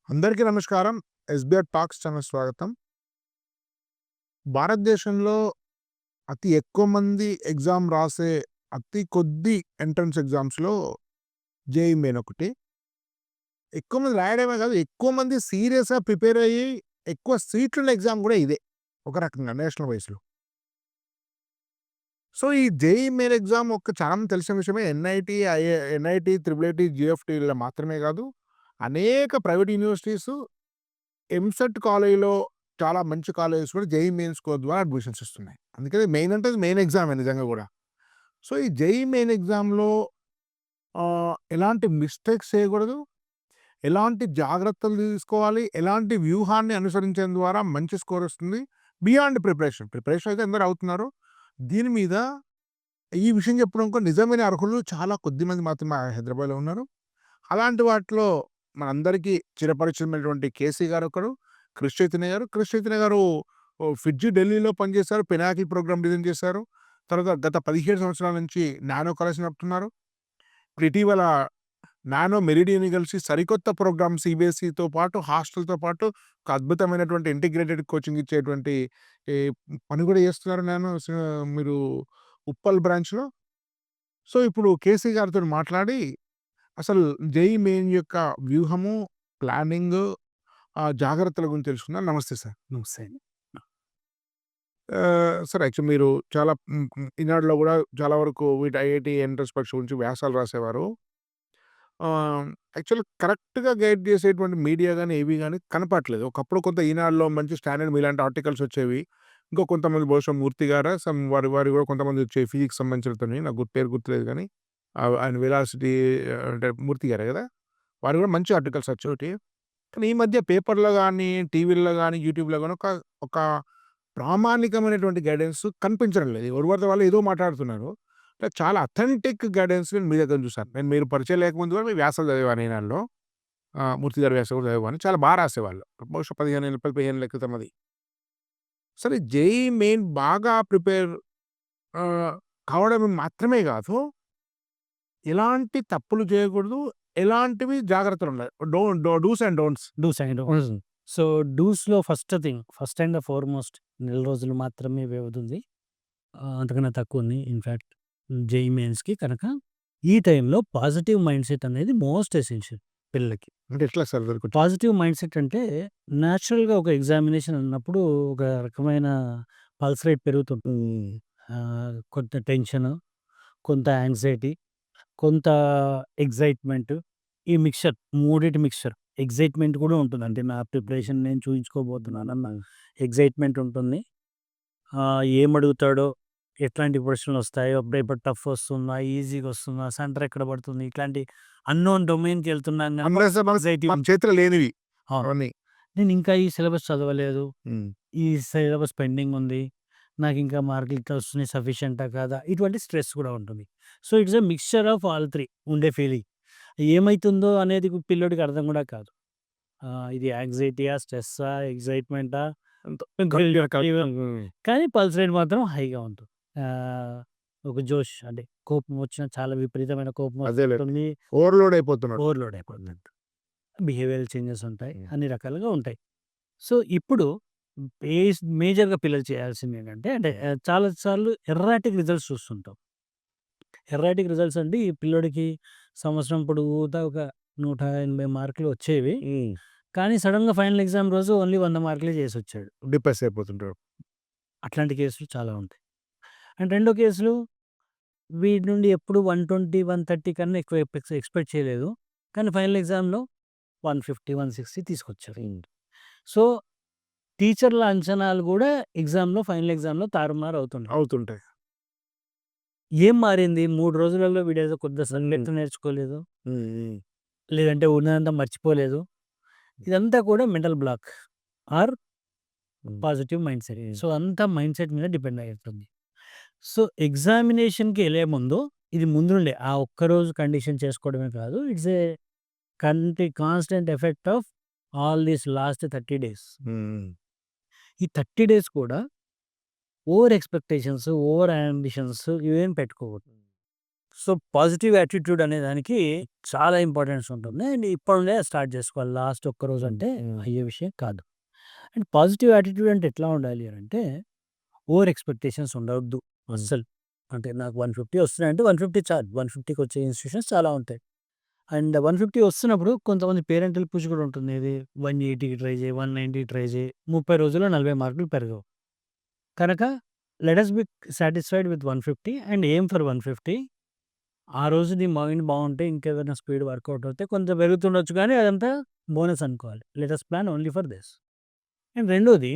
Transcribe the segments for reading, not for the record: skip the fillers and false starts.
అందరికీ నమస్కారం. SBR talks channel స్వాగతం. భారతదేశంలో అతి ఎక్కువ మంది ఎగ్జామ్ రాసే అతి కొద్ది ఎంట్రన్స్ ఎగ్జామ్స్‌లో జేఈఈ మెయిన్ ఒకటి. ఎక్కువ మంది రాయడమే కాదు, ఎక్కువ మంది సీరియస్‌గా ప్రిపేర్ అయ్యి ఎక్కువ సీట్లున్న ఎగ్జామ్ కూడా ఇదే. ఒక రకంగా నేషనల్ వైస్‌లో. సో, ఈ జేఈఈ మెయిన్ ఎగ్జామ్ చాలా మందికి తెలిసిన విషయమే. ఎన్ఐటీ, ట్రిపుల్ ఐటీ, జీఎఫ్‌టీ‌లో మాత్రమే కాదు, అనేక ప్రైవేట్ యూనివర్సిటీసు ఎంసెట్ కాలేజ్‌లో చాలా మంచి కాలేజెస్ కూడా జేఈఈ మెయిన్ స్కోర్ ద్వారా అడ్మిషన్స్ ఇస్తున్నాయి. అందుకని మెయిన్ అంటే అది మెయిన్ ఎగ్జామే నిజంగా కూడా. సో, ఈ జేఈఈ మెయిన్ ఎగ్జామ్‌లో ఎలాంటి మిస్టేక్స్ చేయకూడదు. ఎలాంటి జాగ్రత్తలు తీసుకోవాలి. ఎలాంటి వ్యూహాన్ని అనుసరించడం ద్వారా మంచి స్కోర్ వస్తుంది. Beyond preparation. ప్రిపరేషన్ అయితే అందరూ అవుతున్నారు. దీని మీద ఈ విషయం చెప్పడానికి నిజమైన అర్హులు చాలా కొద్ది మంది మాత్రమే హైదరాబాద్‌లో ఉన్నారు. అలాంటి వాటిలో మనందరికీ చిరపరిచితమైనటువంటి కేసీ గారు ఒకరు, క్రిష్ చైతన్య గారు. క్రిష్ చైతన్య గారు ఫిట్జీ ఢిల్లీలో పనిచేశారు. పినాకిల్ ప్రోగ్రామ్ డిజైన్ చేశారు. తర్వాత గత 17 సంవత్సరాల నుంచి నానో కాలేజ్ నడుపుతున్నారు. ఇప్పుడు ఇటీవల నానో మెరిడియన్ కలిసి సరికొత్త ప్రోగ్రామ్ సీబీఎస్ఈతో పాటు, హాస్టల్‌తో పాటు ఒక అద్భుతమైనటువంటి ఇంటిగ్రేటెడ్ కోచింగ్ ఇచ్చేటువంటి ఈ పని కూడా చేస్తున్నారు మీరు ఉప్పల్ బ్రాంచ్‌లో. సో, ఇప్పుడు కేసీ గారితోని మాట్లాడి అసలు జేఈఈ మెయిన్ యొక్క వ్యూహము, ప్లానింగు, జాగ్రత్తల గురించి తెలుసుకుందాం. నమస్తే సార్. నమస్తే అండి. సార్ యాక్చువల్లీ మీరు చాలా ఈనాడులో గూడా చాలా వరకు వీటి ఐఐటీ ఎంట్రన్స్ పరీక్ష గురించి వ్యాసాలు రాసేవారు. యాక్చువల్లీ కరెక్ట్‌గా గైడ్ చేసేటువంటి మీడియా గాని, ఏవి గాని కనపట్లేదు. ఒకప్పుడు కొంత ఈనాడులో మంచి స్టాండర్డ్ మీలాంటి ఆర్టికల్స్ వచ్చేవి. ఇంకో కొంతమంది బహుశా మూర్తి గారా వారి వారి కూడా కొంతమంది వచ్చేవి ఫిజిక్స్ సంబంధించినతోని. నాకు పేరు గుర్తులేదు గానీ, ఆయన వెలాసిటీ అంటే మూర్తి గారే గదా! వారు కూడా మంచి ఆర్టికల్స్ వచ్చేటివి. కానీ ఈ మధ్య పేపర్‌లో గాని, టీవీల్లో గాని, యూట్యూబ్‌లో గాని ఒక ప్రామాణికమైనటువంటి గైడెన్స్ కనిపించడం లేదు. ఎవరు పడితే వాళ్ళు ఏదో మాట్లాడుతున్నారు. చాలా అథెంటిక్ గైడెన్స్ నేను మీ దగ్గర చూసాను. మీరు పరిచయం లేకముందు కూడా మీ వ్యాసాలు చదివాను ఈనాడులో. మూర్తి గారి వ్యాసాలు కూడా చదివాను. చాలా రాసేవాళ్ళు. బహుశా 15 ఏళ్ల 15 ఏళ్ల క్రితం అది. సరే, జేఈఈ మెయిన్ బాగా ప్రిపేర్ ఆహ్, కావడం మాత్రమే కాదు, ఎలాంటి తప్పులు చేయకూడదు. ఎలాంటివి జాగ్రత్తలుండాలి. Do's and don'ts. Do's and don'ts. So, డూస్‌లో ఫస్ట్ అండ్ ఫార్‌మోస్ట్ నెల రోజులు మాత్రమే వ్యవధి ఉంది. అంతకన్నా తక్కువ ఉంది. ఇన్‌ఫాక్ట్ జేఈఈ మెయిన్స్‌కి కనుక ఈ టైంలో పాజిటివ్ మైండ్‌సెట్ అనేది మోస్ట్ ఎసెన్షియల్ పిల్లలకి. అంటే ఎట్లా సార్ కొంచెం? పాజిటివ్ మైండ్‌సెట్ అంటే నేచురల్‌గా ఒక ఎగ్జామినేషన్ అన్నప్పుడు ఒక రకమైన పల్స్ రేట్ పెరుగుతుంటుంది. కొంత టెన్షను, కొంత యాంగ్జైటీ, కొంత ఎక్సైట్‌మెంట్, ఈ మూడిటి మిక్స్చర్. ఎక్సైట్‌మెంట్ కూడా ఉంటుంది. అంటే నా ప్రిపరేషన్ నేను చూయించుకోబోతున్నానన్న ఎక్సైట్‌మెంట్ ఉంటుంది. ఏమడుగుతాడో, ఎట్లాంటి ప్రశ్నలొస్తాయో, పేపర్ టఫ్ వస్తుందా, ఈజీగా వస్తుందా, సెంటర్ ఎక్కడ పడుతుంది, ఇట్లాంటి అన్నోన్ డొమైన్‌కెళ్తున్నాను అన్లెస్ యాంగ్జైటీ. మన చేతిలో లేనివి అవును. అవన్నీ. నేను ఇంకా ఈ సిలబస్ చదవలేదు. హ్మ్. ఈ సిలబస్ పెండింగ్ ఉంది. నాకింకా మార్కులు ఇట్లా వస్తున్నాయి, సఫిషియంటా కాదా? ఇటువంటి స్ట్రెస్ కూడా ఉంటుంది. So, it's a mixture of all 3 ఉండే ఫీలింగ్. ఏమైతుందో అనేది పిల్లోడికి అర్థం కూడా కాదు. ఇది యాంగ్జైటీయా, స్ట్రెస్సా, ఎక్సైట్‌మెంటా, కానీ పల్స్ రేట్ మాత్రం హైగా ఉంటుంది. ఆహ్, ఒక జోష్ అంటే కోపం వచ్చినా చాలా విపరీతమైన కోపం అదేలే. వస్తుంటుంది. ఓవర్‌లోడ్ అయిపోతున్నాడు. ఓవర్‌లోడ్ అయిపోతుంది. బిహేవియరల్ చేంజెస్ ఉంటాయి. అన్ని రకాలుగా ఉంటాయి. సో, ఇప్పుడు మేజర్‌గా పిల్లలు చేయాల్సిందేంటంటే అంటే చాలా సార్లు ఎర్రాటిక్ రిజల్ట్స్ చూస్తుంటాం. ఎర్రాటిక్ రిజల్ట్స్ అంటే ఈ పిల్లోడికి సంవత్సరం పొడుగుతా ఒక 180 మార్కులు వచ్చేవి. కానీ సడెన్‌గా ఫైనల్ ఎగ్జామ్ రోజు ఓన్లీ 100 మార్కులే చేసొచ్చాడు. డిప్రెస్ అయిపోతుంటాడు. అట్లాంటి కేసులు చాలా ఉంటాయి. అండ్ రెండో కేసులు వీడి నుండి ఎప్పుడు 120, 130 కన్నా ఎక్కువ ఎక్స్‌పెక్ట్ చేయలేదు. కానీ ఫైనల్ ఎగ్జామ్‌లో 150, 160 తీసుకొచ్చారు. సో, టీచర్ల అంచనాలు గూడా ఫైనల్ ఎగ్జామ్‌లో తారుమారు అవుతుంటాయి. అవుతుంటాయి. ఏం మారింది? 3 రోజులలో వీడేదో కొద్దిగా సంగతి నేర్చుకోలేదు. లేదంటే ఉన్నదంతా మర్చిపోలేదు. ఇదంతా కూడా mental block or positive mindset. So, అంతా మైండ్‌సెట్ మీద డిపెండ్ అయి ఉంటుంది. సో, ఎగ్జామినేషన్‌కి ఎళ్ళే ముందు ఇది ముందు నుండే ఆ ఒక్కరోజు కండిషన్ చేసుకోవడమే కాదు. It's a constant effect of all these last 30 days. ఈ 30 డేస్ కూడా ఓవర్ ఎక్స్‌పెక్టేషన్స్, ఓవర్ యాంబిషన్స్ ఇవేం పెట్టుకోకూడదు. సో, పాజిటివ్ యాటిట్యూడ్ అనే దానికి చాలా ఇంపార్టెన్స్ ఉంటుంది. అండ్ ఇప్పటి స్టార్ట్ చేసుకోవాలి. లాస్ట్ ఒక్కరోజు అంటే అయ్యే విషయం కాదు. అండ్ పాజిటివ్ యాటిట్యూడ్ అంటే ఎట్లా ఉండాలి అంటే ఓవర్ ఎక్స్‌పెక్టేషన్స్ ఉండొద్దు అస్సలు. అంటే నాకు 150 వస్తున్నాయంటే 150 చాలు. 150కి వచ్చే ఇన్‌స్టిట్యూషన్స్ చాలా ఉంటాయి. అండ్ 150 వస్తున్నప్పుడు కొంతమంది పేరెంటల్ పుష్ కూడా ఉంటుంది. ఏది 180కి ట్రై చేయి, 190కి ట్రై చేయి. 30 రోజుల్లో 40 మార్కులు పెరగవు. కనుక let us be satisfied with 150 and aim for 150. ఆ రోజు నీ మైండ్ బాగుంటే ఇంకేదైనా స్పీడ్ వర్కౌట్ అవుతే కొంచెం పెరుగుతుండొచ్చు కానీ అదంతా బోనస్ అనుకోవాలి. Let us plan only for this. And రెండోది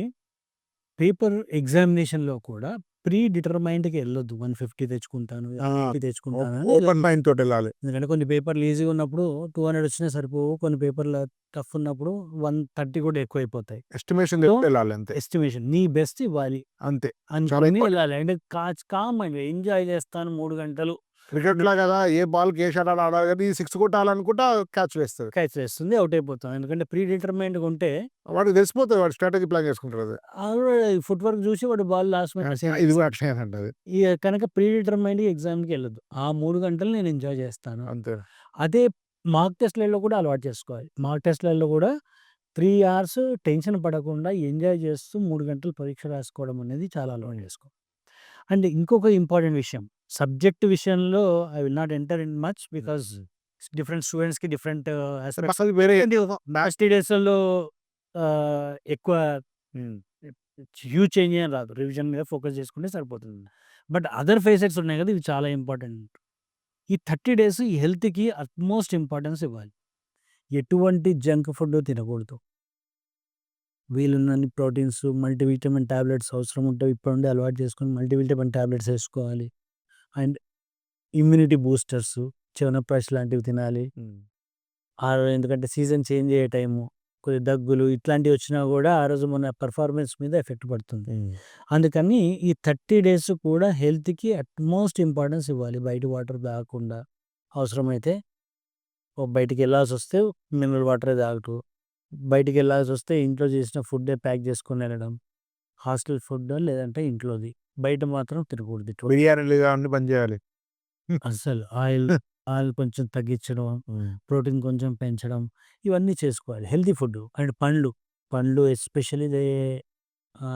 పేపర్ ఎగ్జామినేషన్‌లో కూడా ప్రీ డిటర్మైన్డ్‌కి ఎళ్ళొద్దు. 150 తెచ్చుకుంటాను, 50 తెచ్చుకుంటాను అని ఓపెన్ మైండ్ తోటి వెళ్ళాలి. ఎందుకంటే కొన్ని పేపర్‌లు ఈజీగా ఉన్నప్పుడు 200 వచ్చినా సరిపోవు. కొన్ని పేపర్‌లు టఫ్ ఉన్నప్పుడు 130 కూడా ఎక్కువైపోతాయి. ఎస్టిమేషన్ సో, వెళ్ళాలి అంతే. ఎస్టిమేషన్ నీ బెస్ట్ ఇవ్వాలి అంతే. చాలా అనుకుని ఇంపార్టెంట్. వెళ్ళాలి. అంటే కామ్ మైండ్‌గా ఎంజాయ్ చేస్తాను 3 గంటలు క్రికెట్‌లా కదా! ఏ బాల్‌కి ఏ షాట్ ఆడాలి గాని 6 కొట్టాలనుకుంటా క్యాచ్ వేస్తది. క్యాచ్ చేస్తుంది. ఔట్ అయిపోతాం. ఎందుకంటే ప్రీ డిటర్మైన్డ్‌గా ఉంటే వాడికి తెలిసిపోతది. వాడు స్ట్రాటజీ ప్లాన్ చేసుకుంటాడు అది. ఆల్రెడీ ఫుట్ వర్క్ చూసి వాడు బాల్ లాస్ట్ మినిట్ ఇది కూడా అక్షయ్ అంటది. ఇగ కనుక ప్రీ డిటర్మైన్డ్‌గా ఎగ్జామ్‌కి వెళ్ళొద్దు. ఆ 3 గంటలు నేను ఎంజాయ్ చేస్తాను. అంతే. అదే మార్క్ టెస్ట్‌లలో కూడా అలవాటు చేసుకోవాలి. మార్క్ టెస్ట్‌లలో కూడా 3 అవర్స్ టెన్షన్ పడకుండా ఎంజాయ్ చేస్తూ 3 గంటలు పరీక్ష రాసుకోవడం అనేది చాలా అలవాటు చేసుకోవాలి. అండ్ ఇంకొక ఇంపార్టెంట్ విషయం సబ్జెక్ట్ విషయంలో I will not enter in much because different స్టూడెంట్స్‌కి డిఫరెంట్ ఆస్పెక్ట్స్ అది వేరే లాస్ట్ 3 డేస్‌లలో ఎక్కువ హ్యూజ్ చేంజ్ ఏం రాదు. రివిజన్ మీద ఫోకస్ చేసుకుంటే సరిపోతుంది. బట్ అదర్ ఫేసెట్స్ ఉన్నాయి కదా! ఇవి చాలా ఇంపార్టెంట్. ఈ 30 డేస్ ఈ హెల్త్‌కి అట్‌మోస్ట్ ఇంపార్టెన్స్ ఇవ్వాలి. ఎటువంటి జంక్ ఫుడ్ తినకూడదు. వీలున్నన్ని ప్రోటీన్స్, మల్టీవిటమిన్ టాబ్లెట్స్ అవసరం ఉంటే ఇప్పటి నుండే అలవాటు చేసుకొని మల్టీవిటమిన్ టాబ్లెట్స్ ఏసుకోవాలి. అండ్ ఇమ్యూనిటీ బూస్టర్స్, చ్యవనప్రాష్ లాంటివి తినాలి. ఎందుకంటే సీజన్ చేంజ్ అయ్యే టైము. కొద్దిగా దగ్గులు ఇట్లాంటివి వచ్చినా కూడా ఆ రోజు మన పెర్ఫార్మెన్స్ మీద ఎఫెక్ట్ పడుతుంది. అందుకని ఈ 30 డేస్ కూడా హెల్త్‌కి అట్‌మోస్ట్ ఇంపార్టెన్స్ ఇవ్వాలి. బయట వాటర్ తాగకుండా అవసరమైతే బయటికెళ్ళాల్సొస్తే మినరల్ వాటరే తాగుతూ, బయటికెళ్ళాల్సొస్తే ఇంట్లో చేసిన ఫుడ్డే ప్యాక్ చేసుకొని వెళ్ళడం. హాస్టల్ ఫుడ్ లేదంటే ఇంట్లోది. బయట మాత్రం తినకూడదు. బిర్యానీలు అవన్నీ బంద్ చేయాలి. అస్సలు ఆయిల్ కొంచెం తగ్గించడం, ప్రోటీన్ కొంచెం పెంచడం ఇవన్నీ చేసుకోవాలి. హెల్తీ ఫుడ్ అండ్ పండ్లు ఎస్పెషల్లీ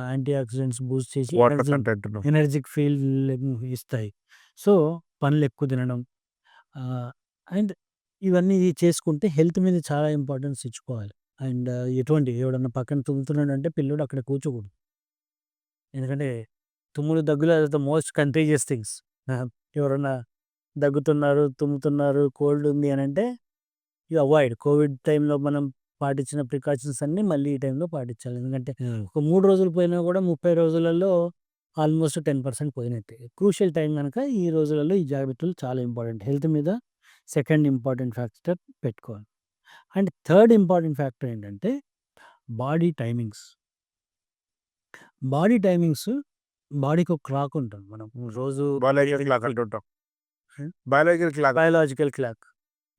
యాంటీ ఆక్సిడెంట్స్ బూస్ట్ చేసి వాటర్ కంటెంట్. ఎనర్జిక్ ఫీల్ ఇస్తాయి. సో, పండ్లు ఎక్కువ తినడం అండ్ ఇవన్నీ చేసుకుంటే హెల్త్ మీద చాలా ఇంపార్టెన్స్ ఇచ్చుకోవాలి. అండ్ ఎవడన్నా పక్కన తుమ్ముతున్నాడంటే పిల్లోడు అక్కడ కూర్చోకూడదు. ఎందుకంటే తుమ్ములు, దగ్గులు are the most contagious things. ఎవరన్నా దగ్గుతున్నారు, తుమ్ముతున్నారు, కోల్డ్ ఉంది అనంటే యూ అవాయిడ్. కోవిడ్ టైంలో మనం పాటించిన ప్రికాషన్స్ అన్నీ మళ్ళీ ఈ టైంలో పాటించాలి. ఎందుకంటే ఒక 3 రోజులు పోయినా కూడా 30 రోజులలో ఆల్మోస్ట్ 10% పోయినట్టే. క్రూషియల్ టైం గనక ఈ రోజులలో ఈ జాగ్రత్తలు చాలా ఇంపార్టెంట్. హెల్త్ మీద సెకండ్ ఇంపార్టెంట్ ఫ్యాక్టర్ పెట్టుకోవాలి. అండ్ థర్డ్ ఇంపార్టెంట్ ఫ్యాక్టర్ ఏంటంటే బాడీ టైమింగ్స్. బాడీకి ఒక క్లాక్ ఉంటుంది. మనం రోజు బయాలజికల్ క్లాక్ అంటుంటాం. హ్మ్. Biological clock.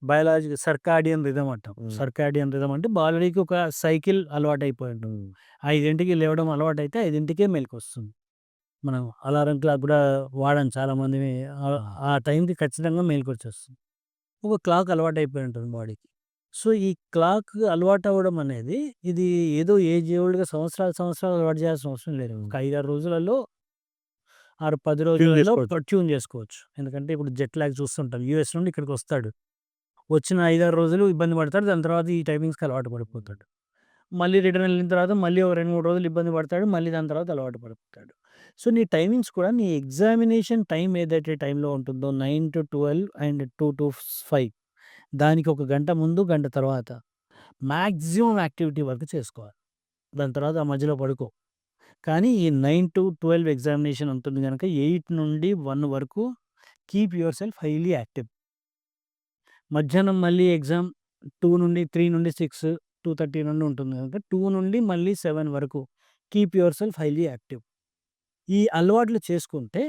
Biological circadian rhythm అంటాం. సర్కాడియన్ రిథమ్ అంటే బాడీకి ఒక సైకిల్ అలవాటైపోయి ఉంటుంది. 5కి లేవడం అలవాటైతే 5కే మెలుకువొస్తుంది. మనం అలారం క్లాక్ కూడా వాడం చాలామంది. ఆ టైంకి ఖచ్చితంగా మెలుకువొచ్చేస్తుంది. ఒక క్లాక్ అలవాటైపోయి ఉంటుంది బాడీకి. సో, ఈ క్లాక్ అలవాటవ్వడం అనేది ఇది ఏదో ఏజ్ ఓల్డ్‌గా సంవత్సరాలు అలవాటు చేయాల్సిన అవసరం లేదు. ఒక 5, 6 రోజులలో 6, 10 రోజులలో ట్యూన్ చేసుకోవచ్చు. ఎందుకంటే ఇప్పుడు జెట్ లాగ్ చూస్తుంటాం. యూఎస్ నుండి ఇక్కడికొస్తాడు. వచ్చిన 5, 6 రోజులు ఇబ్బంది పడతాడు. దాని తర్వాత ఈ టైమింగ్స్‌కి అలవాటు పడిపోతాడు. మళ్ళీ రిటర్న్ వెళ్ళిన తర్వాత మళ్ళీ ఒక 2, 3 రోజులు ఇబ్బంది పడతాడు. మళ్ళీ దాని తర్వాత అలవాటు పడిపోతాడు. సో, నీ టైమింగ్స్ కూడా నీ ఎగ్జామినేషన్ టైం ఏదైతే టైంలో ఉంటుందో 9-12 అండ్ 2-5 దానికి ఒక గంట ముందు, గంట తర్వాత మాక్సిమం యాక్టివిటీ వర్క్ చేసుకోవాలి. దాని తర్వాత ఆ మధ్యలో పడుకో. కానీ ఈ 9-12 ఎగ్జామినేషన్ ఉంటుంది గనక 8-1 వరకు keep your self highly active. మధ్యాహ్నం మళ్ళీ ఎగ్జామ్ 3-6, 2:30 నుండి ఉంటుంది కనుక 2 నుండి మళ్ళీ 7 వరకు keep your self highly active. ఈ అలవాట్లు చేసుకుంటే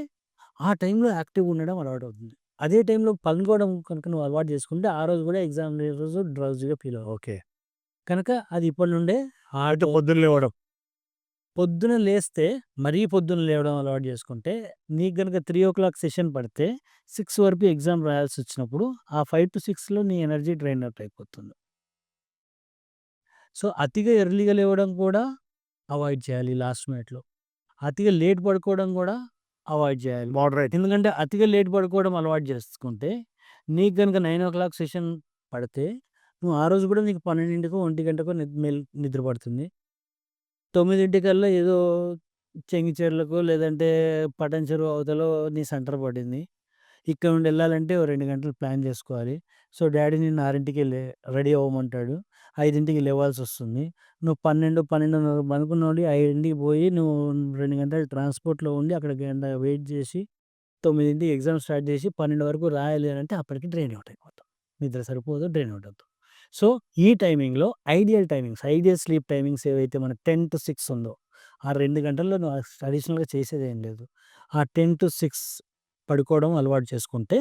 ఆ టైంలో యాక్టివ్‌గా ఉండడం అలవాటవుతుంది. అదే టైంలో పనుకోవడం కనుక నువ్వు అలవాటు చేసుకుంటే ఆ రోజు కూడా ఎగ్జామ్ రోజు డ్రౌజీగా ఫీల్ అవ్వవు. ఓకే. కనుక అది ఇప్పటి నుండే అయితే పొద్దున్న లేవడం. పొద్దున లేస్తే మరీ పొద్దున లేవడం అలవాటు చేసుకుంటే, నీకు గనుక 3:00 సెషన్ పడితే 6 వరకు ఎగ్జామ్ రాయాల్సొచ్చినప్పుడు, ఆ 5-6లో నీ ఎనర్జీ డ్రైన్ అవుట్ అయిపోతుంది. సో, అతిగా ఎర్లీగా లేవడం కూడా అవాయిడ్ చేయాలి లాస్ట్ మినిట్‌లో. అతిగా లేట్ పడుకోవడం కూడా అవాయిడ్ చేయాలి. మోడరేట్. ఎందుకంటే అతిగా లేట్ పడుకోవడం అలవాటు చేసుకుంటే, నీకు గనుక 9:00 సెషన్ పడితే, నువ్వు ఆ రోజు కూడా నీకు 12కో, 1 నిద్ర పడుతుంది. 9 ఏదో చెంగిచెర్లకో లేదంటే పటాన్ చెరువు అవతలో నీ సెంటర్ పడింది. ఇక్కడ నుండి ఎళ్ళాలంటే ఓ 2 గంటలు ప్లాన్ చేసుకోవాలి. సో, డ్యాడీ నిన్ను 6కి రెడీ అవ్వమంటాడు. 5కి లేవాల్సొస్తుంది. నువ్వు 12, 12:30 పనుకున్నోడివి 5కి పోయి నువ్వు 2 గంటలు ట్రాన్స్‌పోర్ట్‌లో ఉండి అక్కడ గంట వెయిట్ చేసి 9కి ఎగ్జామ్ స్టార్ట్ చేసి 12 వరకు రాయాలి అనంటే అప్పటికి డ్రైన్ అవుట్ అయిపోతావు. నిద్ర సరిపోదు, డ్రైన్ అవుట్ అవుతావు. సో, ఈ టైమింగ్‌లో ఐడియల్ స్లీప్ టైమింగ్స్ ఏవైతే మనకు 10-6 ఉందో, ఆ 2 గంటల్లో నువ్వు అడిషనల్‌గా చేసేదేం లేదు. ఆ 10-6 పడుకోవడం అలవాటు చేసుకుంటే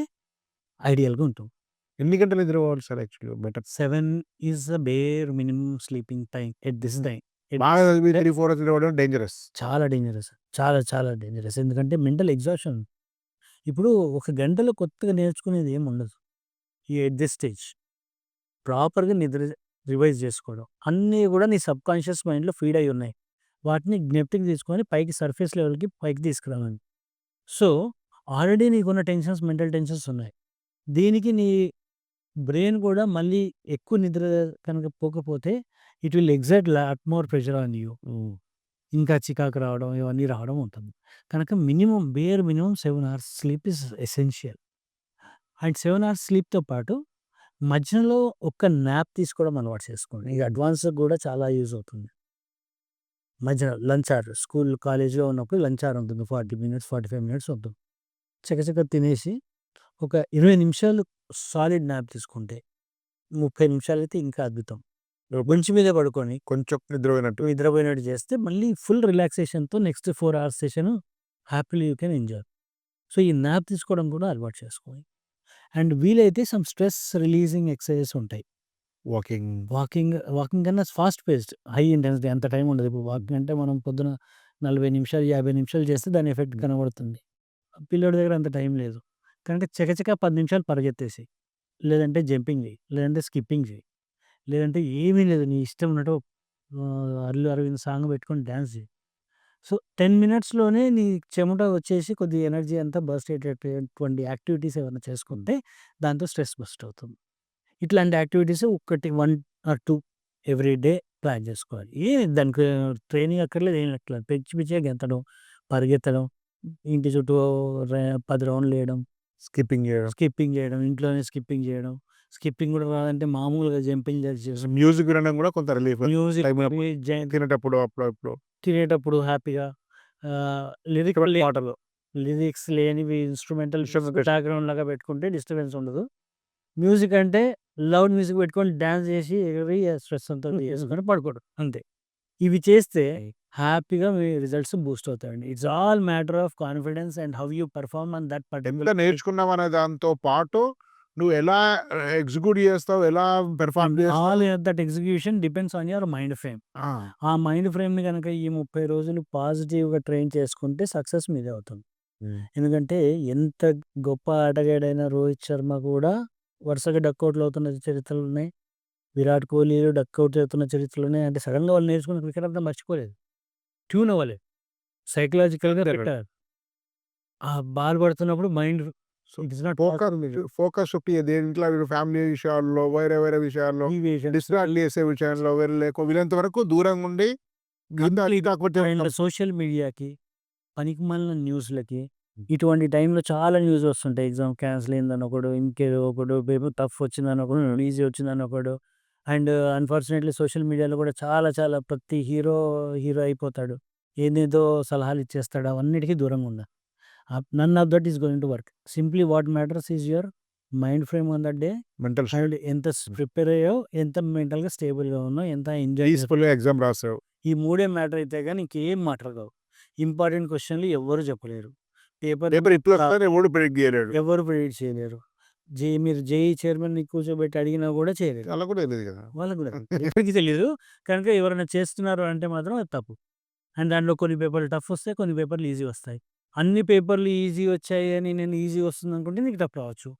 ఐడియల్‌గా ఉంటుంది. ఎన్ని గంటలు నిద్రపోవాలి సార్ యాక్చువల్‌గా better? 7 is the bare minimum sleeping time at this time. బాగా చదివి 3, 4 నిద్రపోవడం డేంజరస్. చాలా డేంజరస్. చాలా చాలా డేంజరస్. ఎందుకంటే మెంటల్ ఎగ్జాషన్. ఇప్పుడు ఒక గంటలో కొత్తగా నేర్చుకునేది ఏమి ఉండదు. ఈ ఎట్ దిస్ స్టేజ్ ప్రాపర్‌గా నిద్ర రివైజ్ చేసుకోవడం. అన్నీ కూడా నీ సబ్‌కాన్షియస్ మైండ్‌లో ఫీడ్ అయ్యి ఉన్నాయి. వాటిని జ్ఞప్తికి తీసుకొని పైకి సర్ఫేస్ లెవెల్‌కి పైకి తీసుకురావాలి. సో, ఆల్రెడీ నీకున్న టెన్షన్స్, మెంటల్ టెన్షన్స్ ఉన్నాయి. దీనికి నీ బ్రెయిన్ కూడా మళ్ళీ ఎక్కువ నిద్ర కనుక పోకపోతే it will exert lot more pressure on you. ఇంకా చికాకు రావడం ఇవన్నీ రావడం ఉంటుంది. కనుక bare minimum 7 hours sleep is essential. And 7 hours స్లీప్‌తో పాటు మధ్యలో ఒక్క న్యాప్ తీసుకోవడం అలవాటు చేసుకోండి. ఇక అడ్వాన్స్‌గా కూడా చాలా యూజ్ అవుతుంది. మధ్యలో లంచ్ అవర్ స్కూల్, కాలేజ్‌లో ఉన్నప్పుడు లంచ్ అవర్ ఉంటుంది. 40 మినిట్స్, 45 మినిట్స్ ఉంటుంది. చకచక తినేసి ఒక 20 నిమిషాలు సాలిడ్ న్యాప్ తీసుకుంటే 30 నిమిషాలైతే ఇంకా అద్భుతం. మంచం మీద పడుకొని కొంచెం నిద్రపోయినట్టు. నిద్రపోయినట్టు చేస్తే మళ్ళీ ఫుల్ రిలాక్సేషన్‌తో next 4 hours session happily you can enjoy. So, ఈ న్యాప్ తీసుకోవడం కూడా అలవాటు చేసుకోవాలి. అండ్ వీలైతే సమ్ స్ట్రెస్ రిలీజింగ్ ఎక్సర్‌సైజెస్ ఉంటాయి. వాకింగ్. వాకింగ్ కన్నా ఫాస్ట్ పేస్డ్, హై ఇంటెన్సిటీ అంత టైం ఉండదు. ఇప్పుడు వాకింగ్ అంటే మనం పొద్దున 40 నిమిషాలు, 50 నిమిషాలు చేస్తే దాని ఎఫెక్ట్ కనబడుతుంది. పిల్లోడి దగ్గర అంత టైం లేదు. కనుక చకచక 10 నిమిషాలు పరిగెత్తేసేయి. లేదంటే జంపింగ్ చెయ్యి. లేదంటే స్కిప్పింగ్ చెయ్యి. లేదంటే ఏమీ లేదు నీ ఇష్టం ఉన్నట్టు అల్లు అరవింద్ సాంగ్ పెట్టుకొని డాన్స్ చెయ్యి. సో, 10 మినిట్స్‌లోనే నీ చెమట వచ్చేసి కొద్దిగా ఎనర్జీ అంతా బర్స్ట్ అయ్యేటటువంటి యాక్టివిటీస్ ఏమన్నా చేసుకుంటే దాంతో స్ట్రెస్ బస్ట్ అవుతుంది. ఇట్లాంటి యాక్టివిటీస్ ఒకటి 1 ఆర్ 2 ఎవ్రీ డే ప్లాన్ చేసుకోవాలి. దానికి ట్రైనింగ్ అక్కర్లేదు, ఏం అక్కర్లేదు. పిచ్చి పిచ్చిగా గెంతడం, పరిగెత్తడం, ఇంటి చుట్టూ 10 రౌండ్లు వేయడం, స్కిప్పింగ్ చేయడం. ఇంట్లోనే స్కిప్పింగ్ చేయడం. స్కిప్పింగ్ కూడా రాదంటే మామూలుగా జంపింగ్ చేసేసి మ్యూజిక్ వినడం కూడా కొంత రిలీఫ్. మ్యూజిక్ టైం తినేటప్పుడు అప్పుడప్పుడు. తినేటప్పుడు హ్యాపీగా లిరిక్ పాటలు. లిరిక్స్ లేనివి ఇన్‌స్ట్రుమెంటల్ Instrumentation. బ్యాక్‌గ్రౌండ్ లాగా పెట్టుకుంటే డిస్టర్బెన్స్ ఉండదు. మ్యూజిక్ అంటే లౌడ్ మ్యూజిక్ పెట్టుకొని డాన్స్ చేసి ఎగిరి స్ట్రెస్ అంతా చేసుకొని పడుకోవడం అంతే. ఇవి చేస్తే హ్యాపీగా మీ రిజల్ట్స్ బూస్ట్ అవుతాయండి. It's all matter of confidence and how you perform on that ఎంత పర్టిక్యులర్ నేర్చుకున్నాం అనే దాంతో పాటు నువ్వు ఎలా ఎగ్జిక్యూట్ చేస్తావు, ఎలా పెర్ఫార్మ్ చేస్తావు. All that execution depends on your mind frame. ఆ! ఆ మైండ్ ఫ్రేమ్‌ని గనక ఈ 30 రోజులు పాజిటివ్‌గా ట్రైన్ చేసుకుంటే సక్సెస్ మీదే అవుతుంది. ఎందుకంటే ఎంత గొప్ప ఆటగాడైన రోహిత్ శర్మ కూడా వరుసగా డకౌట్‌లు అవుతున్న చరిత్రలున్నాయి. విరాట్ కోహ్లీలు డకౌట్ అవుతున్న చరిత్రలున్నాయి. అంటే సడెన్‌గా వాళ్ళు నేర్చుకున్న క్రికెట్ అంతా మర్చిపోలేదు. ట్యూన్ అవ్వాలి. సైకలాజికల్‌గా పెట్టాలి. ఆ బాల్ పడుతున్నప్పుడు mind it is not focus దేంట్లో ఫ్యామిలీ విషయాల్లో, వేరే వేరే విషయాల్లో, డిస్ట్రాక్ట్ చేసే విషయంలో వీళ్ళంత వరకు దూరంగా ఉండి అండ్ సోషల్ మీడియాకి, పనికిమాలిన న్యూస్‌లకి, ఇటువంటి టైంలో చాలా న్యూస్ వస్తుంటాయి. ఎగ్జామ్ క్యాన్సిల్ అయిందని ఒకడు, ఇంకేదో ఒకడు, పేపర్ టఫ్ వచ్చిందని ఒకడు, ఈజీ వచ్చిందని ఒకడు. అండ్ అన్‌ఫార్చునేట్‌లీ సోషల్ మీడియాలో కూడా చాలా చాలా ప్రతి హీరో అయిపోతాడు. ఏదేదో సలహాలు ఇచ్చేస్తాడు. అవన్నిటికి దూరంగా ఉండాలి. None of that is going to work. Simply what matters is your mind frame on that day. Mental and ఎంత ప్రిపేర్ అయ్యావు, ఎంత మెంటల్‌గా స్టేబుల్‌గా ఉన్నావు, ఎంత ఎంజాయ్ పీస్‌ఫుల్‌గా ఎగ్జామ్ రాసావు. ఈ మూడే మ్యాటర్ అయితే గాని ఇంకేం మ్యాటర్ కావు. ఇంపార్టెంట్ క్వెషన్‌లు ఎవ్వరు చెప్పలేరు. పేపర్ ఇట్లా వస్తదని ఎవడు ప్రిడిక్ట్ చేయలేడు. ఎవరు ప్రిడిక్ట్ చేయలేరు. మీరు జేఈఈ చైర్మన్‌ని కూర్చోబెట్టి అడిగినా కూడా చేయలేరు. అలా కూడా తెలియదు కదా. వాళ్ళకి కూడా ఎవరికీ తెలీదు. కనుక ఎవరైనా చేస్తున్నారు అంటే మాత్రం అది తప్పు. అండ్ దాంట్లో కొన్ని పేపర్లు టఫ్ వస్తాయి, కొన్ని పేపర్లు ఈజీ వస్తాయి. అన్ని పేపర్లు ఈజీ వచ్చాయి అని నేను ఈజీ వస్తుంది అనుకుంటే నీకు టఫ్ రావచ్చు.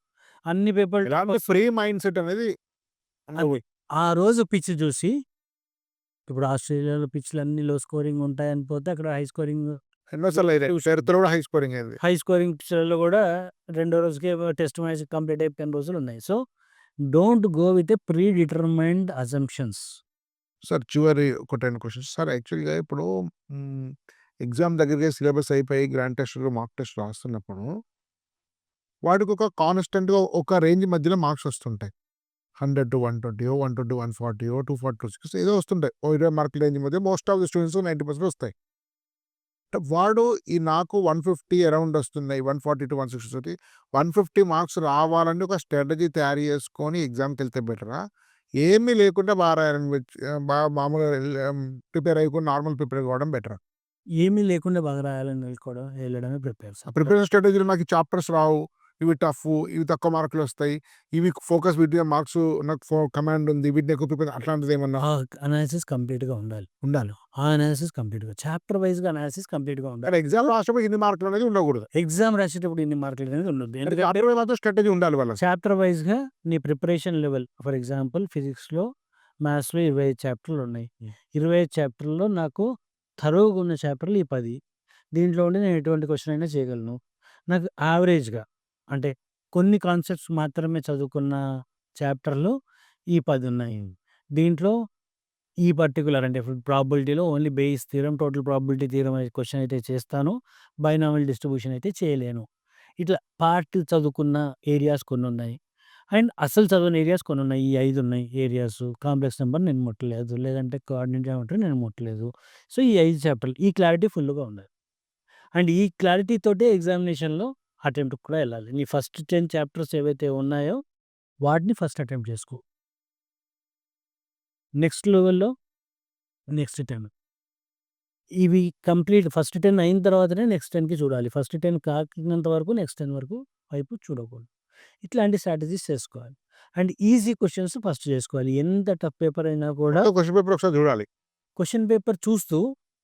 అన్ని పేపర్లు టఫ్ ఎలాంటి ఫ్రీ మైండ్ సెట్ అనేది అంతే. ఆ రోజు పిచ్ చూసి ఇప్పుడు ఆస్ట్రేలియాలో పిచ్లు అన్ని లో స్కోరింగ్ ఉంటాయని పోతే అక్కడ హై స్కోరింగ్ ఎన్నోసార్లు చరిత్ర కూడా హై స్కోరింగ్ అయింది. హై స్కోరింగ్ పిచ్లలో కూడా రెండో రోజుకే టెస్ట్ మ్యాచ్ కంప్లీట్ అయిపోయిన 10 రోజులు ఉన్నాయి. So don't go with a pre determined assumptions. Sir చివరి ఒక 10 క్వెషన్స్. సార్ యాక్చువల్‌గా ఇప్పుడు ఎగ్జామ్ దగ్గరగా సిలబస్ అయిపోయి గ్రాండ్ టెస్ట్‌లు, మాక్ టెస్ట్ రాస్తున్నప్పుడు వాటికి ఒక కాన్స్టెంట్‌గా ఒక రేంజ్ మధ్యలో మార్క్స్ వస్తుంటాయి. 100-120 120-140 240-260 ఏదో వస్తుంటాయి. ఓ 20 మార్కుల రేంజ్ మధ్య మోస్ట్ ఆఫ్ ది స్టూడెంట్స్ 90% వస్తాయి. వాడు ఈ నాకు 150 అరౌండ్ వస్తున్నాయి. 140-160 తోటి 150 మార్క్స్ రావాలని ఒక స్ట్రాటజీ తయారు చేసుకొని ఎగ్జామ్‌కెళ్తే బెటరా? ఏమీ లేకుండా మామూలుగా ప్రిపేర్ అయ్యకుండా నార్మల్ ప్రిపేర్ కావడం బెటరా? ఏమీ లేకుండా బాగా రాయాలని వెళ్ళడమే ప్రిపేర్. ప్రిపరేషన్ స్ట్రాటజీలో నాకు చాప్టర్స్ రావు, ఇవి టఫ్, ఇవి తక్కువ మార్కులు వస్తాయి, ఇవి ఫోకస్ వీటి మార్క్స్ నాకు కమాండ్ ఉంది, వీటిని ఎక్కువ ప్రిపేర్ అట్లాంటిది ఏమన్నా అనాలిసిస్ కంప్లీట్‌గా ఉండాలి. ఆ అనాలిసిస్ కంప్లీట్‌గా చాప్టర్ వైస్‌గా అనాలిసిస్ కంప్లీట్‌గా ఉండాలి. కానీ ఎగ్జామ్ రాసేటప్పుడు ఇన్ని మార్కులు అనేది ఉండకూడదు. ఎగ్జామ్ రాసేటప్పుడు ఇన్ని మార్కులు అనేది ఉండొద్దు. ఎందుకంటే చాప్టర్ మాత్రం స్ట్రాటజీ ఉండాలి వాళ్ళకి. చాప్టర్ వైస్‌గా నీ ప్రిపరేషన్ లెవెల్ ఫర్ ఎగ్జాంపుల్ ఫిజిక్స్‌లో, మ్యాథ్స్‌లో 25 చాప్టర్లు ఉన్నాయి. 25 చాప్టర్‌లో నాకు థరోగా ఉన్న చాప్టర్లు ఈ 10. దీంట్లో ఉండి నేను ఎటువంటి క్వెషన్ అయినా చేయగలను. నాకు యావరేజ్‌గా అంటే కొన్ని కాన్సెప్ట్స్ మాత్రమే చదువుకున్న చాప్టర్లు ఈ 10 ఉన్నాయి. దీంట్లో ఈ పర్టిక్యులర్ అంటే ఇప్పుడు ప్రాబబిలిటీలో only Bayes theorem, total probability theorem అనే క్వెషన్ అయితే చేస్తాను. బైనామియల్ డిస్ట్రిబ్యూషన్ అయితే చేయలేను. ఇట్లా పార్ట్ చదువుకున్న ఏరియాస్ కొన్నున్నాయి. అండ్ అసలు చదవని ఏరియాస్ కొన్నున్నాయి. ఈ 5 ఉన్నాయి ఏరియాస్. కాంప్లెక్స్ నంబర్ నేను ముట్టలేదు. లేదంటే కోఆర్డినేట్ జామెట్రీ నేను ముట్టలేదు. సో, ఈ 5 చాప్టర్లు ఈ క్లారిటీ ఫుల్‌గా ఉండాలి. అండ్ ఈ క్లారిటీ తోటే ఎగ్జామినేషన్‌లో అటెంప్ట్‌కి కూడా వెళ్ళాలి. నీ ఫస్ట్ 10 చాప్టర్స్ ఏవైతే ఉన్నాయో వాటిని ఫస్ట్ అటెంప్ట్ చేసుకో. నెక్స్ట్ లెవెల్‌లో నెక్స్ట్ 10. ఇవి కంప్లీట్ ఫస్ట్ 10 అయిన తర్వాతనే నెక్స్ట్ 10కి చూడాలి. ఫస్ట్ 10 కాకినంత వరకు నెక్స్ట్ 10 వరకు వైపు చూడకూడదు. ఇట్లాంటి స్ట్రాటజీస్ చేసుకోవాలి. అండ్ ఈజీ క్వెషన్స్ ఫస్ట్ చేసుకోవాలి. ఎంత టఫ్ పేపర్ అయినా కూడా క్వెషన్ పేపర్ ఒకసారి చూడాలి. క్వెషన్ పేపర్ చూస్తూ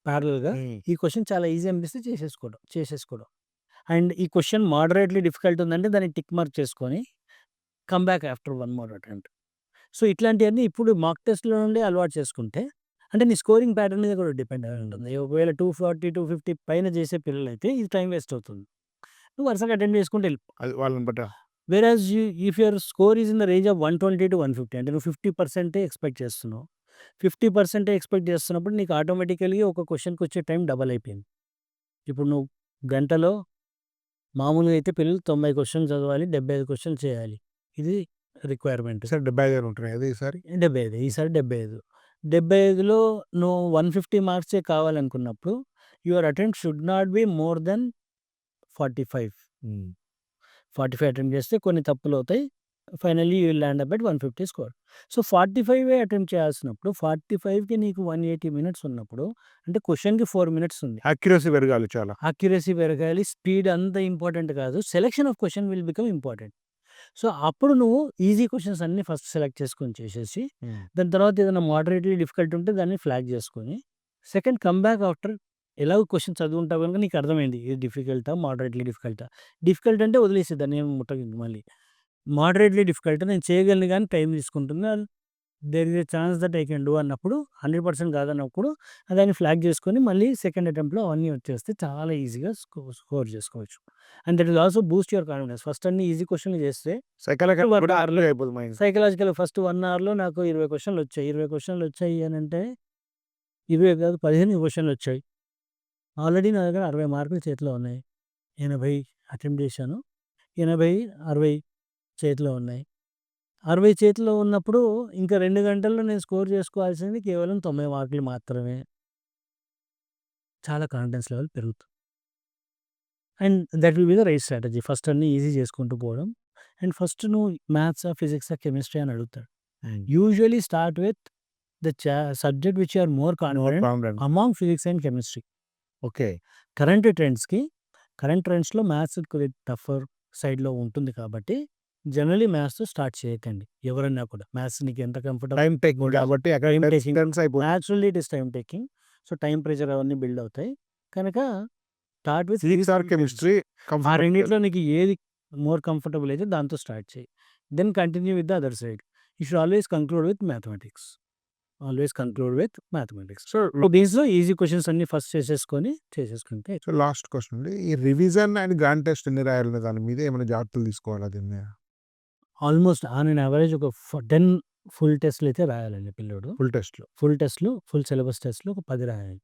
ప్యారలల్‌గా ఈ క్వెషన్ చాలా ఈజీ అనిపిస్తే చేసేసుకోవడం. అండ్ ఈ క్వెషన్ మోడరేట్‌లీ డిఫికల్ట్ ఉందంటే దాన్ని టిక్ మార్క్ చేసుకొని come back after 1 more attempt. So, ఇట్లాంటియన్నీ ఇప్పుడు మాక్ టెస్ట్‌లో నుండి అలవాటు చేసుకుంటే అంటే నీ స్కోరింగ్ ప్యాటర్న్ మీద కూడా డిపెండ్ అయి ఉంటుంది. ఒకవేళ 240, 250 పైన చేసే పిల్లలైతే ఇది టైం వేస్ట్ అవుతుంది. నువ్వు వరుసగా అటెంప్ట్ చేసుకుంటూ వెళ్ళిపో. అది వాళ్ళని బట్ట. Whereas if your score is in the range of 120-150 అంటే నువ్వు 50% ఎక్స్‌పెక్ట్ చేస్తున్నావు. 50% ఎక్స్‌పెక్ట్ చేస్తున్నప్పుడు నీకు ఆటోమేటికల్‌గా ఒక క్వెషన్‌కి వచ్చే టైం డబల్ అయిపోయింది. ఇప్పుడు నువ్వు గంటలో మామూలుగా అయితే పిల్లలు 90 క్వెషన్లు చదవాలి. 75 క్వెషన్లు చేయాలి. ఇది రిక్వైర్మెంట్. ఈసారి 75 ఉంటున్నాయి కదా ఈసారి? 75 ఈసారి 75. 75లో నువ్వు 150 మార్క్సే కావాలనుకున్నప్పుడు your attempt should not be more than 45. 45 attempt చేస్తే కొన్ని తప్పులవుతాయి. Finally you will land up at 150 score. So, 45 attempt చేయాల్సినప్పుడు 45కి నీకు 180 మినిట్స్ ఉన్నప్పుడు అంటే క్వెషన్‌కి 4 మినిట్స్ ఉంది. యాక్యురసీ పెరగాలి చాలా. యాక్యురసీ పెరగాలి. స్పీడ్ అంత ఇంపార్టెంట్ కాదు. Selection of question will become important. So, అప్పుడు నువ్వు ఈజీ క్వెషన్స్ అన్నీ ఫస్ట్ సెలెక్ట్ చేసుకొని చేసేసి దాని తర్వాత ఏదైనా మోడరేట్‌లీ డిఫికల్ట్ ఉంటే దాన్ని ఫ్లాగ్ చేసుకొని సెకండ్ కమ్ బ్యాక్ ఆఫ్టర్ ఎలాగో క్వెషన్ చదువుంటావు కనుక నీకు అర్థమైంది. ఇది డిఫికల్టా? మోడరేట్‌లీ డిఫికల్టా? డిఫికల్ట్ అంటే వదిలేసేయి దాన్ని ఏమి ముట్టకు మళ్ళీ. మోడరేట్‌లీ డిఫికల్ట్ నేను చేయగలను గానీ టైం తీసుకుంటుంది. There is a chance that I can do అన్నప్పుడు 100% కాదన్నప్పుడు దాన్ని ఫ్లాగ్ చేసుకొని మళ్ళీ సెకండ్ అటెంప్ట్‌లో అవన్నీ వచ్చేస్తే చాలా ఈజీగా స్కోర్ చేసుకోవచ్చు. And that will also Boost your confidence. First అన్ని ఈజీ క్వెషన్‌లు చేస్తే సైకలాజికల్ వన్ కూడా అవర్‌లో అయిపోతుంది మైండ్. సైకలాజికల్ ఫస్ట్ 1 అవర్‌లో నాకు 20 క్వెషన్‌లు వచ్చాయి. 20 క్వెషన్‌లు వచ్చాయి అనంటే 20 కాదు 15 క్వెషన్‌లు వచ్చాయి. ఆల్రెడీ నా దగ్గర 60 మార్కులు చేతిలో ఉన్నాయి. 80 అటెంప్ట్ చేశాను. 80, 60 చేతిలో ఉన్నాయి. 60 చేతిలో ఉన్నప్పుడు ఇంకా 2 గంటల్లో నేను స్కోర్ చేసుకోవాల్సింది కేవలం 90 మార్కులు మాత్రమే. చాలా కాన్ఫిడెన్స్ లెవెల్ పెరుగుతుంది. And that will be the right strategy. First అన్నీ ఈజీ చేసుకుంటూ పోవడం. అండ్ ఫస్ట్ నువ్వు మ్యాథ్సా, ఫిజిక్సా, కెమిస్ట్రీ అని అడుగుతాడు. Usually start with the subject which you are more confident among physics and chemistry. Okay. Current ట్రెండ్స్‌లో మ్యాథ్స్ కొద్దిగా tougher సైడ్‌లో ఉంటుంది కాబట్టి జనరల్లీ మ్యాథ్స్‌తో స్టార్ట్ చేయకండి. ఎవరన్నా కూడా మ్యాథ్స్ నీకు ఎంత కంఫర్టబుల్ టైమ్ టేకింగ్ కాబట్టి అక్కడ టైమ్ టేకింగ్. టెన్స్ అయిపోతుంది. Naturally it is time taking. So, time pressure అవన్నీ బిల్డ్ అవుతాయి. కనుక start with physics or chemistry ఆ కంఫర్టబుల్. రెండిట్లో నీకు ఏది మోర్ కంఫర్టబుల్ అయితే దాంతో స్టార్ట్ చెయ్యి. Then continue with the other side. You should always conclude with mathematics. Always conclude with mathematics. So దీంట్లో ఈజీ క్వెషన్స్ అన్నీ ఫస్ట్ చేసేసుకుంటే సో లాస్ట్ క్వెషన్ అండి. ఈ రివిజన్ అండ్ గ్రాండ్ టెస్ట్ ఎన్ని రాయాలనే దాని మీద ఏమైనా జాగ్రత్తలు తీసుకోవాలా దీన్ని? ఆల్మోస్ట్ ఆన్ అన్ యావరేజ్ ఒక 10 ఫుల్ టెస్ట్‌లు అయితే రాయాలండి పిల్లోడు. ఫుల్ టెస్ట్‌లో. ఫుల్ సిలబస్ టెస్ట్‌లు ఒక 10 రాయాలి.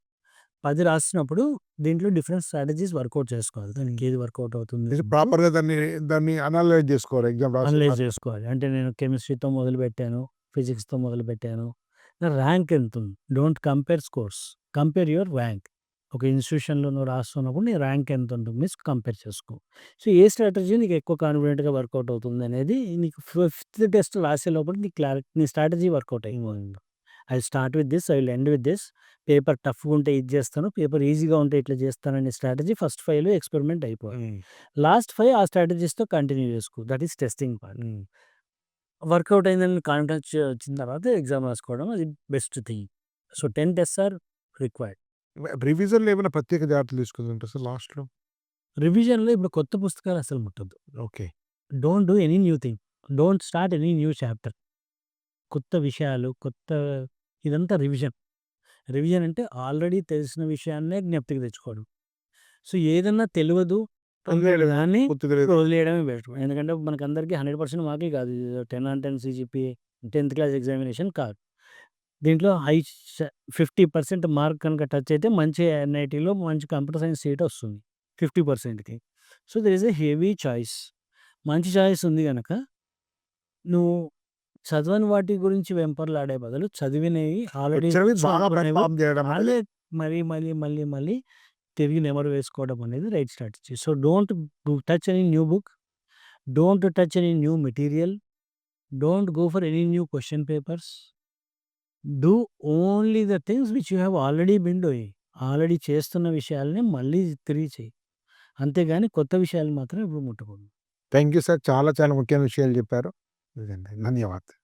10 రాసినప్పుడు దీంట్లో డిఫరెంట్ స్ట్రాటజీస్ వర్కౌట్ చేసుకోవాలి. దానికి ఏది వర్కౌట్ అవుతుంది ప్రాపర్‌గా దాన్ని అనలైజ్ చేసుకోవాలి ఎగ్జామ్ అనలైజ్ రాసి. చేసుకోవాలి. అంటే నేను కెమిస్ట్రీతో మొదలుపెట్టాను, ఫిజిక్స్‌తో మొదలుపెట్టాను. నా ర్యాంక్ ఎంతుంది? Don't compare scores. Compare your rank. ఒక ఇన్‌స్టిట్యూషన్‌లో నువ్వు రాస్తున్నప్పుడు నీ ర్యాంక్ ఎంతుంటుంది మీన్స్ కంపేర్ చేసుకో. సో, ఏ స్ట్రాటజీ నీకు ఎక్కువ కాన్ఫిడెంట్‌గా వర్కౌట్ అవుతుందనేది నీకు ఫిఫ్త్ టెస్ట్ రాసే లోపల నీ స్ట్రాటజీ వర్కౌట్ అయిపోయింది. I start with this, I will end with this. Paper టఫ్‌గా ఉంటే ఇది చేస్తాను, పేపర్ ఈజీగా ఉంటే ఇట్లా చేస్తాననే స్ట్రాటజీ ఫస్ట్ 5లో ఎక్స్‌పెరిమెంట్ అయిపోవాలి. లాస్ట్ 5 ఆ స్ట్రాటజీస్‌తో కంటిన్యూ చేసుకో. That is testing part. Work out అయిందని కాన్ఫిడెన్స్ వచ్చిన తర్వాత ఎగ్జామ్ రాసుకోవడం అది best thing. So, 10 tests are required. రివిజన్‌లో ఏమైనా ప్రత్యేక జాగ్రత్తలు తీసుకోవాలంటారా సార్ లాస్ట్‌లో? రివిజన్‌లో ఇప్పుడు కొత్త పుస్తకాలు అసలు ముట్టొద్దు. Okay. Don't do any new thing. Don't start any new chapter. కొత్త విషయాలు, ఇదంతా రివిజన్. రివిజన్ అంటే ఆల్రెడీ తెలిసిన విషయాన్నే జ్ఞప్తికి తెచ్చుకోవడం. సో, ఏదన్నా తెలవదు వదిలేయడమే. దాన్ని పూర్తి తెలియదు. వదిలేయడమే బెటర్. ఎందుకంటే మనకందరికీ 100% మార్కులు కాదు. 10 on 10 CGPA 10th class examination కాదు. దీంట్లో 50% మార్క్ కనుక టచ్ అయితే మంచి ఎన్ఐటీలో మంచి కంప్యూటర్ సైన్స్ సీట్ వస్తుంది 50%కి. So, there is a heavy choice. మంచి చాయిస్ ఉంది గనక నువ్వు చదవని వాటి గురించి వెంపర్లాడే బదులు చదివినవి ఆల్రెడీ వచ్చినవి బాగా చదువుకునేవి పెర్ఫార్మ్ చేయడం అనేది వాళ్ళే మళ్ళీ తిరిగి నెమరు వేసుకోవడం అనేది right strategy. So, don't touch any new book. Don't touch any new material. Don't go for any new question papers. Do only the things which you have already been doing. Already చేస్తున్న విషయాలనే మళ్ళీ తిరిగి చెయ్యి. అంతేగాని కొత్త విషయాలు మాత్రం ఇప్పుడు ముట్టకూడదు. Thank you sir. చాలా చాలా ముఖ్యమైన విషయాలు చెప్పారు. ఇదండి. ధన్యవాదాలు.